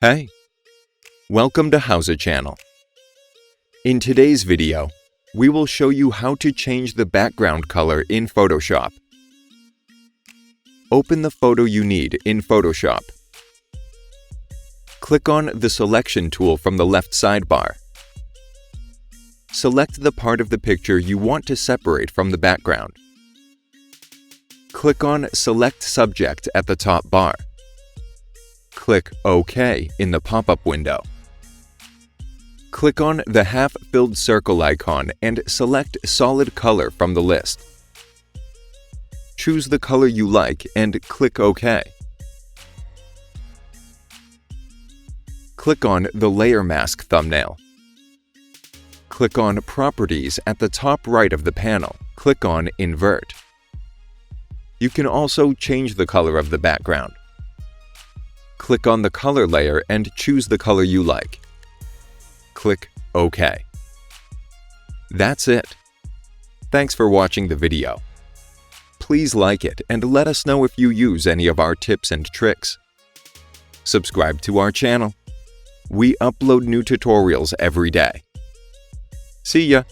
Hey, welcome to Hausa Channel. In today's video, we will show you how to change the background color in Photoshop. Open the photo you need in Photoshop. Click on the Selection tool from the left sidebar. Select the part of the picture you want to separate from the background. Click on Select Subject at the top bar. Click OK in the pop-up window. Click on the half-filled circle icon and select Solid Color from the list. Choose the color you like and click OK. Click on the Layer Mask thumbnail. Click on Properties at the top right of the panel. Click on Invert. You can also change the color of the background. Click on the color layer and choose the color you like. Click OK. That's it. Thanks for watching the video. Please like it and let us know if you use any of our tips and tricks. Subscribe to our channel. We upload new tutorials every day. See ya!